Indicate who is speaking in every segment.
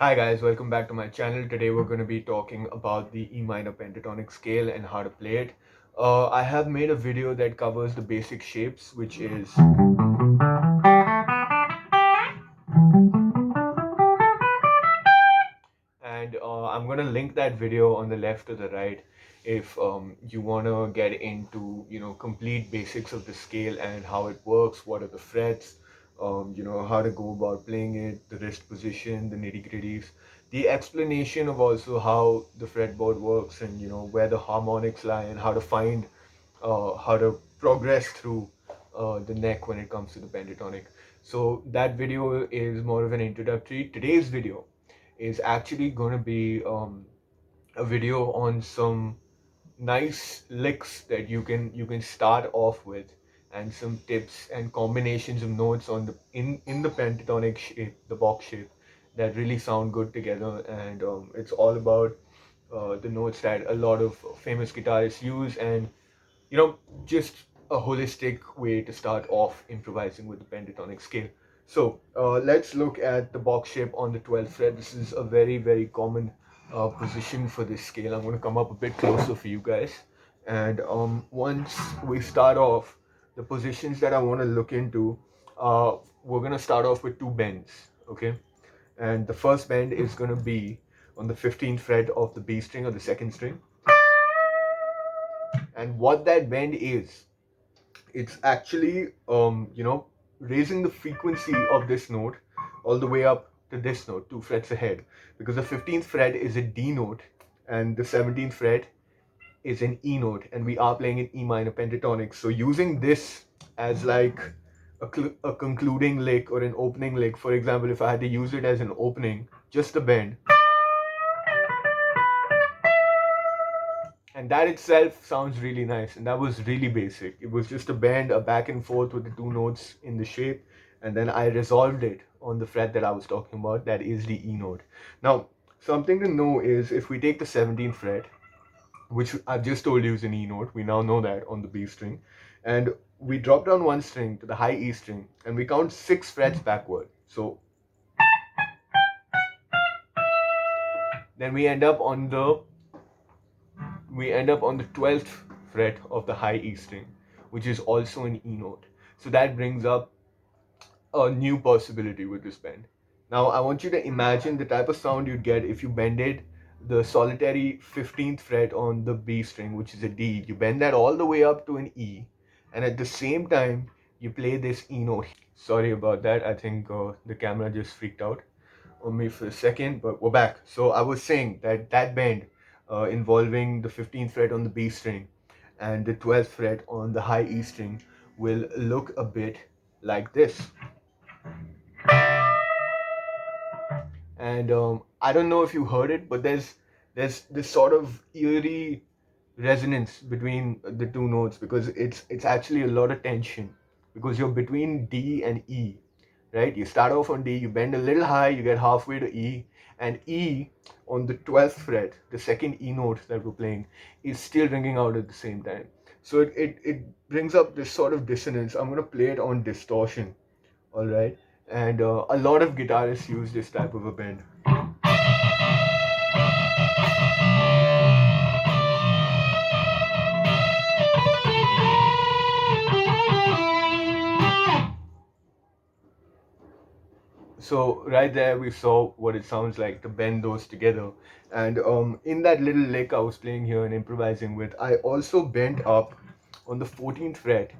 Speaker 1: Hi guys, welcome back to my channel. Today we're going to be talking about the E minor pentatonic scale and how to play it. I have made a video that covers the basic shapes, which is and I'm going to link that video on the left or the right if you want to get into complete basics of the scale and how it works, what are the frets, how to go about playing it, the wrist position, the nitty-gritties, the explanation of also how the fretboard works, and where the harmonics lie and how to find how to progress through the neck when it comes to the pentatonic. So that video is more of an introductory. Today's video is actually going to be a video on some nice licks that you can start off with, and some tips and combinations of notes on the in the pentatonic shape, the box shape, that really sound good together. And it's all about the notes that a lot of famous guitarists use, and just a holistic way to start off improvising with the pentatonic scale. So let's look at the box shape on the 12th fret. This is a very, very common position for this scale. I'm going to come up a bit closer for you guys. And once we start off, the positions that I want to look into, we're going to start off with two bends, okay? And the first bend is going to be on the 15th fret of the B string or the second string. And what that bend is, it's actually raising the frequency of this note all the way up to this note 2 frets ahead, because the 15th fret is a D note and the 17th fret is an E note, and we are playing an E minor pentatonic. So using this as like a concluding lick or an opening lick, for example, if I had to use it as an opening, just a bend, and that itself sounds really nice. And that was really basic. It was just a bend, a back and forth with the two notes in the shape, and then I resolved it on the fret that I was talking about, that is the E note. Now, something to know is, if we take the 17th fret, which I've just told you is an E note, we now know that on the B string, and we drop down one string to the high E string, and we count 6 frets backward. So then we end up on the 12th fret of the high E string, which is also an E note. So that brings up a new possibility with this bend. Now, I want you to imagine the type of sound you'd get if you bended the solitary 15th fret on the B string, which is a D. You bend that all the way up to an E, and at the same time, you play this E note. Sorry about that. I think the camera just freaked out on me for a second, but we're back. So I was saying that that bend involving the 15th fret on the B string and the 12th fret on the high E string will look a bit like this. And I don't know if you heard it, but there's this sort of eerie resonance between the two notes, because it's actually a lot of tension, because you're between D and E, right? You start off on D, you bend a little high, you get halfway to E, and E on the 12th fret, the second E note that we're playing, is still ringing out at the same time. So it brings up this sort of dissonance. I'm gonna play it on distortion, all right? And a lot of guitarists use this type of a bend. So right there we saw what it sounds like to bend those together. And in that little lick I was playing here and improvising with, I also bent up on the 14th fret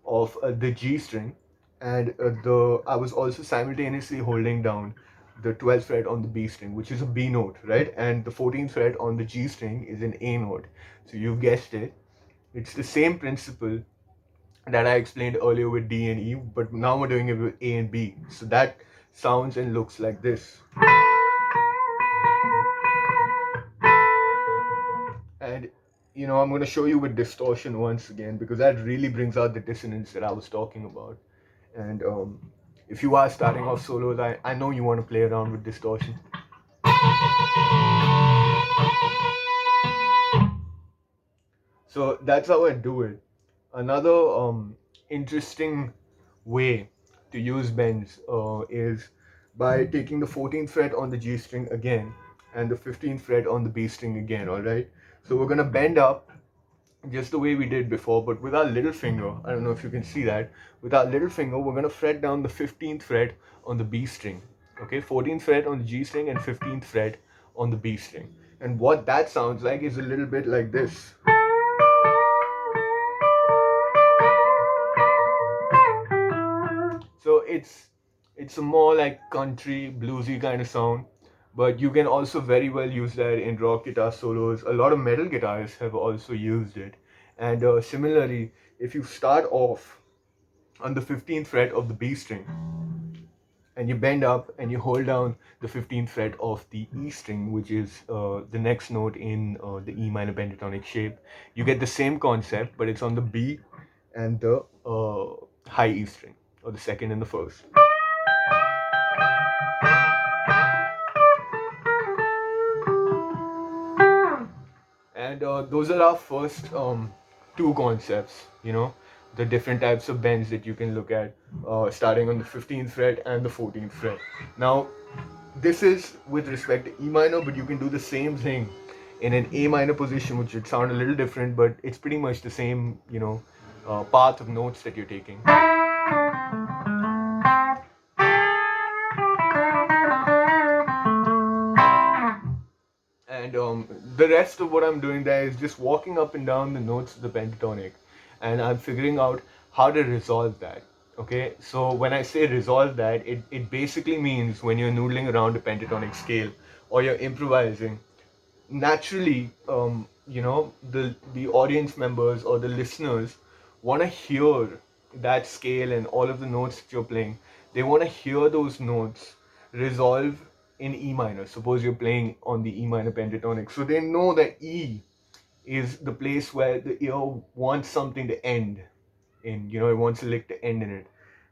Speaker 1: of the G string, and the I was also simultaneously holding down the 12th fret on the B string, which is a B note, right? And the 14th fret on the G string is an A note. So you've guessed it. It's the same principle that I explained earlier with D and E, but now we're doing it with A and B. So that sounds and looks like this. And I'm going to show you with distortion once again, because that really brings out the dissonance that I was talking about. And if you are starting off solos, I know you want to play around with distortion. So that's how I do it. Another interesting way to use bends is by taking the 14th fret on the G string again and the 15th fret on the B string again, all right? So we're gonna bend up just the way we did before, but with our little finger. I don't know if you can see that. With our little finger, we're gonna fret down the 15th fret on the B string. Okay, 14th fret on the G string and 15th fret on the B string. And what that sounds like is a little bit like this. So it's a more like country bluesy kind of sound, but you can also very well use that in rock guitar solos. A lot of metal guitarists have also used it. And similarly, if you start off on the 15th fret of the B string and you bend up and you hold down the 15th fret of the E string, which is the next note in the E minor pentatonic shape, you get the same concept, but it's on the B and the high E string, or the second and the first. And those are our first two concepts, the different types of bends that you can look at, starting on the 15th fret and the 14th fret. Now, this is with respect to E minor, but you can do the same thing in an A minor position, which would sound a little different, but it's pretty much the same, path of notes that you're taking. And the rest of what I'm doing there is just walking up and down the notes of the pentatonic, and I'm figuring out how to resolve that. Okay, so when I say resolve that, it basically means when you're noodling around a pentatonic scale or you're improvising, naturally, the audience members or the listeners want to hear that scale and all of the notes that you're playing. They want to hear those notes resolve in E minor. Suppose you're playing on the E minor pentatonic, so they know that E is the place where the ear wants something to end in. It wants a lick to end in it.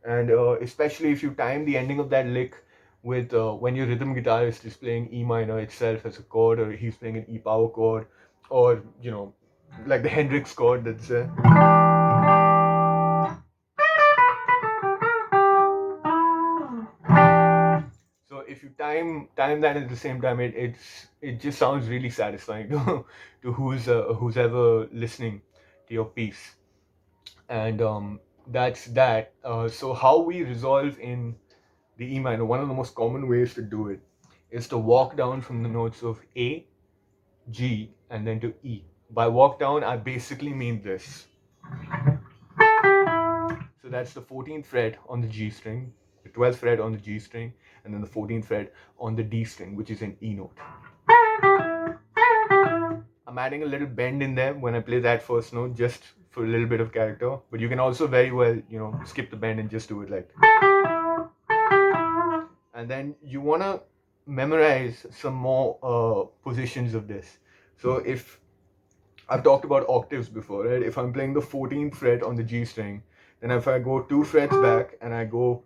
Speaker 1: And especially if you time the ending of that lick with when your rhythm guitarist is playing E minor itself as a chord, or he's playing an E power chord, or like the Hendrix chord that's so if you time that at the same time, it just sounds really satisfying to who's ever listening to your piece. And that's that. So how we resolve in the E minor, one of the most common ways to do it is to walk down from the notes of A, G, and then to E. By walk down, I basically mean this. So that's the 14th fret on the G string, the 12th fret on the G string, and then the 14th fret on the D string, which is an E note. I'm adding a little bend in there when I play that first note, just for a little bit of character. But you can also very well, skip the bend and just do it like. And then you want to memorize some more positions of this. So if I've talked about octaves before, right? If I'm playing the 14th fret on the G string, then if I go 2 frets back and I go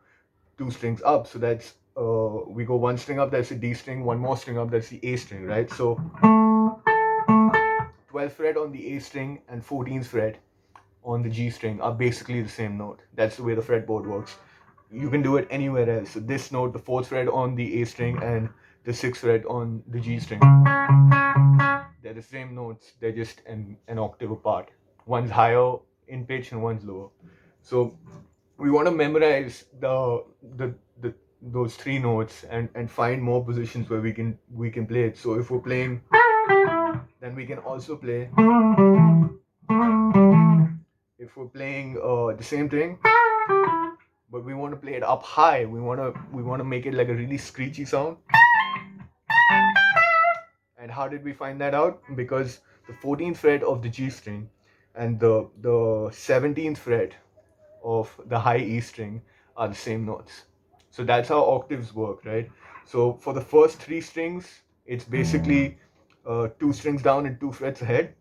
Speaker 1: 2 strings up, so that's we go 1 string up, that's the D string, 1 more string up, that's the A string, right? So 12th fret on the A string and 14th fret on the G string are basically the same note. That's the way the fretboard works. You can do it anywhere else. So this note, the 4th fret on the A string and the 6th fret on the G string, they're the same notes. They're just an octave apart. One's higher in pitch and one's lower. So we want to memorize the those 3 notes and find more positions where we can play it. So if we're playing, then we can also play. If we're playing the same thing, but we want to play it up high, we want to make it like a really screechy sound. And how did we find that out? Because the 14th fret of the G string and the 17th fret of the high E string are the same notes. So that's how octaves work, right? So for the first 3 strings, it's basically 2 strings down and 2 frets ahead.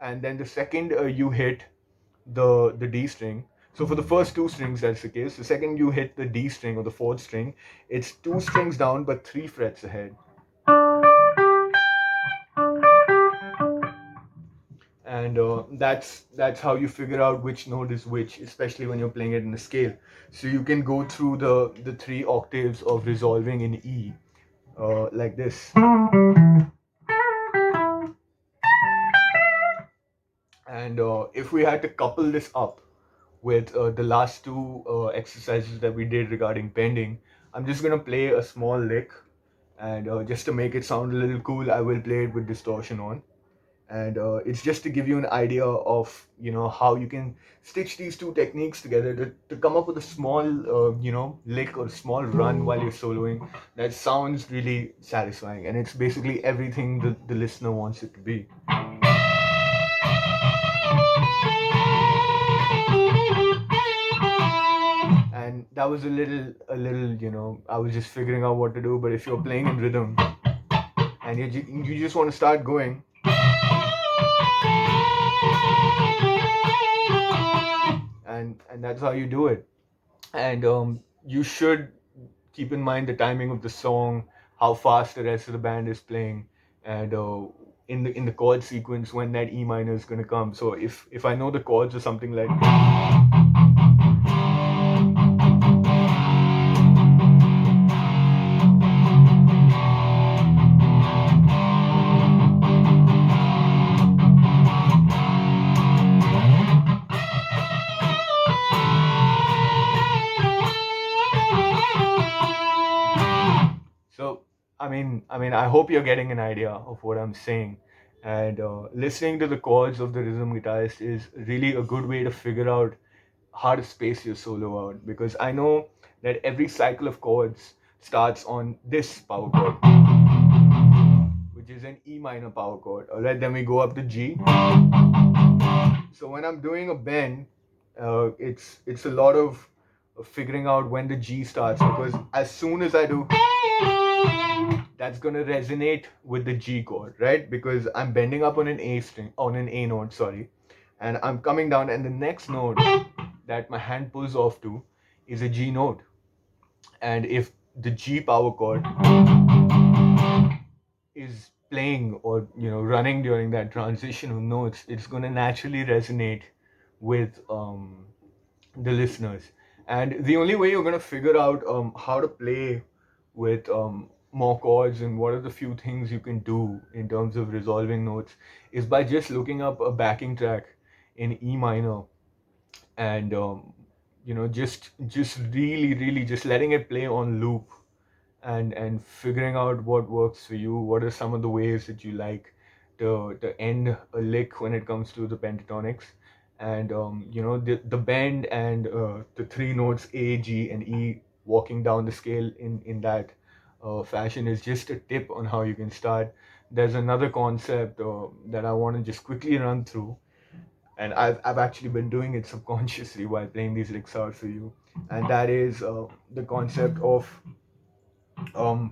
Speaker 1: And then the second you hit the D string. So for the first 2 strings, that's the case. The second you hit the D string or the 4th string, it's 2 strings down but 3 frets ahead. and that's how you figure out which note is which, especially when you're playing it in a scale. So you can go through the three octaves of resolving in E, like this. And if we had to couple this up with the last two exercises that we did regarding bending, I'm just gonna play a small lick, and just to make it sound a little cool, I will play it with distortion on. And it's just to give you an idea of how you can stitch these two techniques together to come up with a small lick or small run while you're soloing that sounds really satisfying, and it's basically everything the listener wants it to be. And that was a little I was just figuring out what to do, but if you're playing in rhythm and you just want to start going, and that's how you do it. And you should keep in mind the timing of the song, how fast the rest of the band is playing, and in the chord sequence when that E minor is going to come. So if I know the chords or something like, so I mean, I hope you're getting an idea of what I'm saying. And listening to the chords of the rhythm guitarist is really a good way to figure out how to space your solo out, because I know that every cycle of chords starts on this power chord, which is an E minor power chord. All right, then we go up to G. So when I'm doing a bend, it's a lot of figuring out when the G starts, because as soon as I do, that's gonna resonate with the G chord, right? Because I'm bending up on an A string, on an A note, sorry, and I'm coming down, and the next note that my hand pulls off to is a G note. And if the G power chord is playing or running during that transition of notes, it's going to naturally resonate with the listeners. And the only way you're going to figure out how to play with more chords and what are the few things you can do in terms of resolving notes is by just looking up a backing track in E minor, and just really just letting it play on loop, and figuring out what works for you. What are some of the ways that you like to end a lick when it comes to the pentatonics? And the bend and the three notes A, G, and E walking down the scale in that fashion is just a tip on how you can start. There's another concept that I want to just quickly run through, and I've actually been doing it subconsciously while playing these licks out for you, and that is the concept of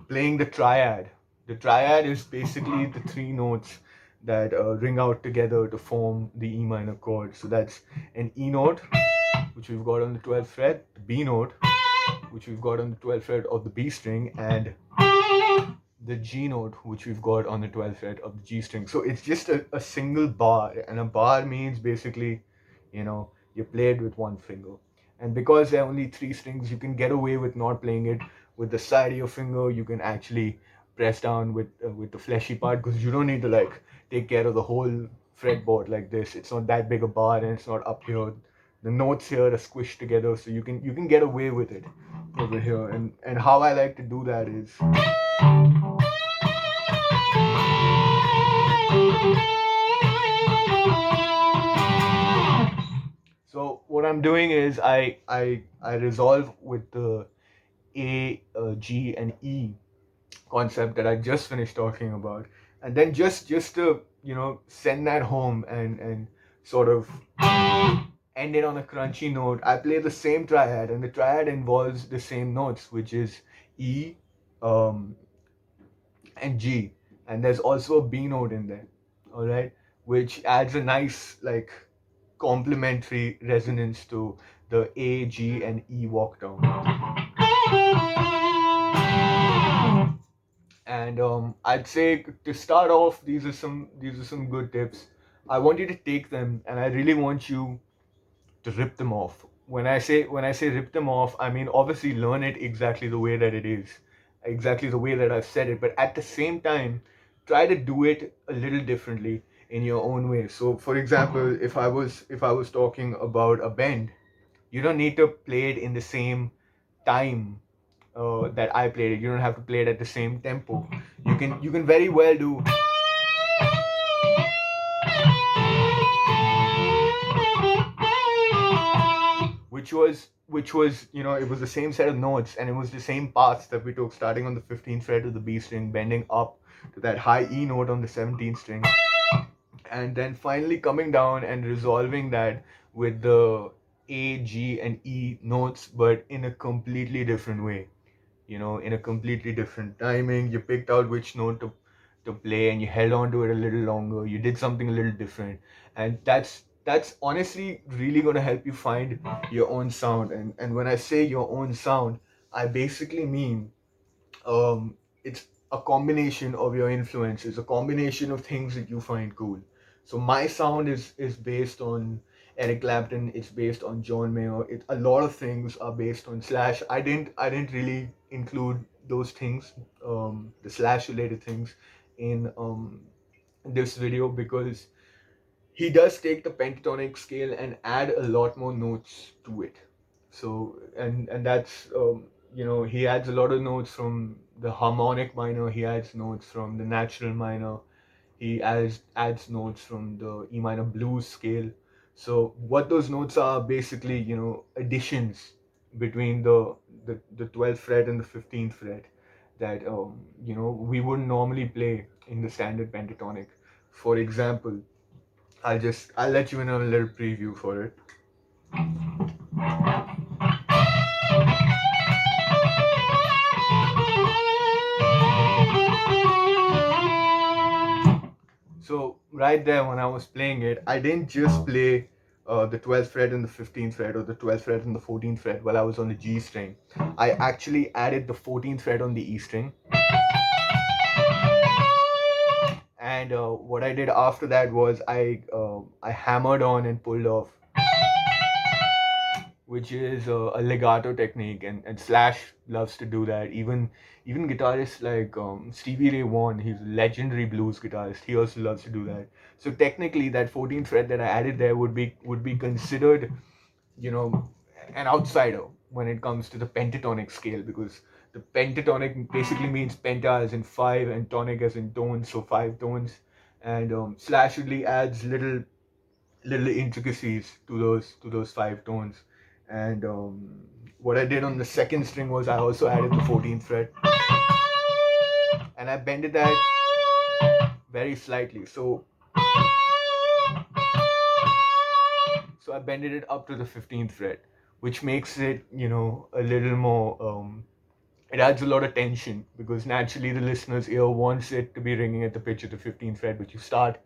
Speaker 1: playing the triad. The triad is basically the three notes that ring out together to form the E minor chord. So that's an E note, which we've got on the 12th fret, the B note, which we've got on the 12th fret of the B string, and the G note, which we've got on the 12th fret of the G string. So it's just a single bar, and a bar means basically, you play it with one finger. And because there are only three strings, you can get away with not playing it with the side of your finger. You can actually press down with the fleshy part, because you don't need to like take care of the whole fretboard like this. It's not that big a bar, and it's not up here. The notes here are squished together, so you can get away with it over here. And how I like to do that is, so what I'm doing is I resolve with the A, G, and E concept that I just finished talking about, and then just to send that home and sort of end it on a crunchy note, I play the same triad, and the triad involves the same notes, which is E, um, and G, and there's also a B note in there, all right, which adds a nice like complementary resonance to the A, G, and E walk down. And I'd say to start off, these are some good tips. I want you to take them, and I really want you to rip them off. When I say rip them off, I mean obviously learn it exactly the way that it is, exactly the way that I've said it, but at the same time, try to do it a little differently in your own way. So, for example, if I was talking about a bend, you don't need to play it in the same time that I played it. You don't have to play it at the same tempo. You can very well do, which was it was the same set of notes, and it was the same paths that we took, starting on the 15th fret of the B string, bending up to that high E note on the 17th string, and then finally coming down and resolving that with the A, G, and E notes, but in a completely different way. In a completely different timing. You picked out which note to play, and you held on to it a little longer. You did something a little different, and that's honestly really going to help you find your own sound. And when I say your own sound, I basically mean it's a combination of your influences, a combination of things that you find cool. So my sound is based on Eric Clapton. It's based on John Mayer. A lot of things are based on Slash. I didn't really include those things, the Slash related things, in this video, because he does take the pentatonic scale and add a lot more notes to it. So and that's he adds a lot of notes from the harmonic minor. He adds notes from the natural minor. He adds notes from the E minor blues scale. So what those notes are basically, additions between the 12th fret and the 15th fret that we wouldn't normally play in the standard pentatonic. For example, I'll let you in on a little preview for it. So right there, when I was playing it, I didn't just play the 12th fret and the 15th fret, or the 12th fret and the 14th fret while I was on the G string. I actually added the 14th fret on the E string, and what I did after that was I hammered on and pulled off, which is a legato technique, and Slash loves to do that. Even guitarists like Stevie Ray Vaughan, he's a legendary blues guitarist. He also loves to do that. So technically, that 14th fret that I added there would be considered, you know, an outsider when it comes to the pentatonic scale, because the pentatonic basically means penta as in five and tonic as in tones, so five tones. And Slash really adds little intricacies to those five tones. And what I did on the second string was I also added the 14th fret, and I bended that very slightly. So I bended it up to the 15th fret, which makes it, a little more. It adds a lot of tension, because naturally the listener's ear wants it to be ringing at the pitch of the 15th fret, but you start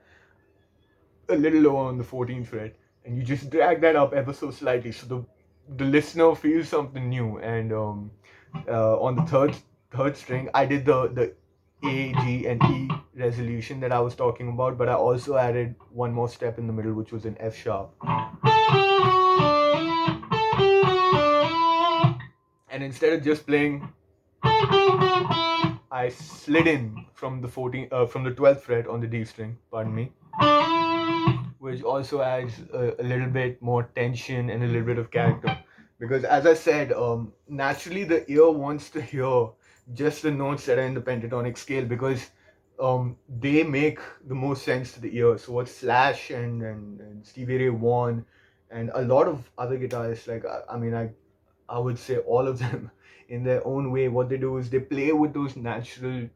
Speaker 1: a little lower on the 14th fret, and you just drag that up ever so slightly, so the listener feels something new. And on the third string, I did the A, G, and E resolution that I was talking about, but I also added one more step in the middle, which was an F sharp. And instead of just playing, I slid in from the 12th fret on the D string. Pardon me, which also adds a little bit more tension and a little bit of character. Because, as I said, naturally the ear wants to hear just the notes that are in the pentatonic scale, because they make the most sense to the ear. So what Slash and Stevie Ray Vaughan and a lot of other guitarists, like I would say all of them, in their own way, what they do is they play with those natural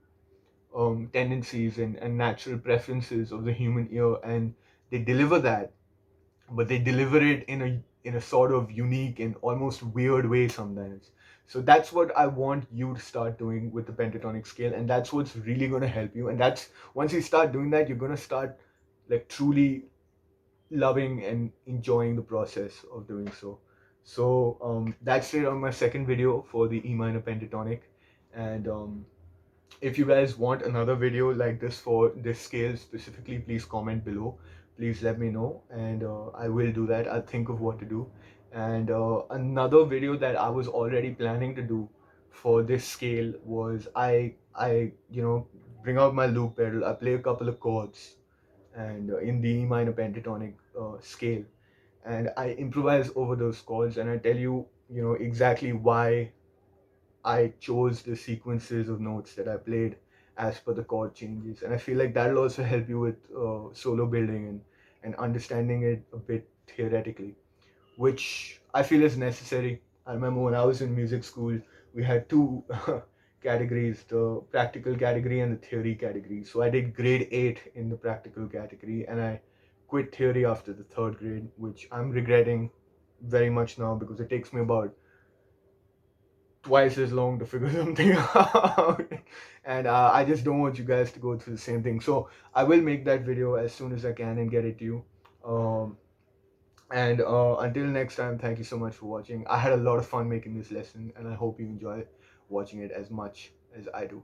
Speaker 1: tendencies and natural preferences of the human ear, and they deliver that, but they deliver it in a sort of unique and almost weird way sometimes. So that's what I want you to start doing with the pentatonic scale, and that's what's really going to help you. And that's, once you start doing that, you're going to start like truly loving and enjoying the process of doing so. So that's it on my second video for the E minor pentatonic. And if you guys want another video like this for this scale specifically, please comment below. please let me know, and I will do that. I'll think of what to do. And another video that I was already planning to do for this scale was I bring out my loop pedal. I play a couple of chords, and in the E minor pentatonic scale, and I improvise over those chords, and I tell you, exactly why I chose the sequences of notes that I played as per the chord changes. And I feel like that'll also help you with solo building and understanding it a bit theoretically, which I feel is necessary. I remember when I was in music school, we had two categories, the practical category and the theory category. So I did grade 8 in the practical category, and I quit theory after the third grade, which I'm regretting very much now because it takes me about twice as long to figure something out. And I just don't want you guys to go through the same thing. So I will make that video as soon as I can and get it to you. And until next time, thank you so much for watching. I had a lot of fun making this lesson, and I hope you enjoy watching it as much as I do.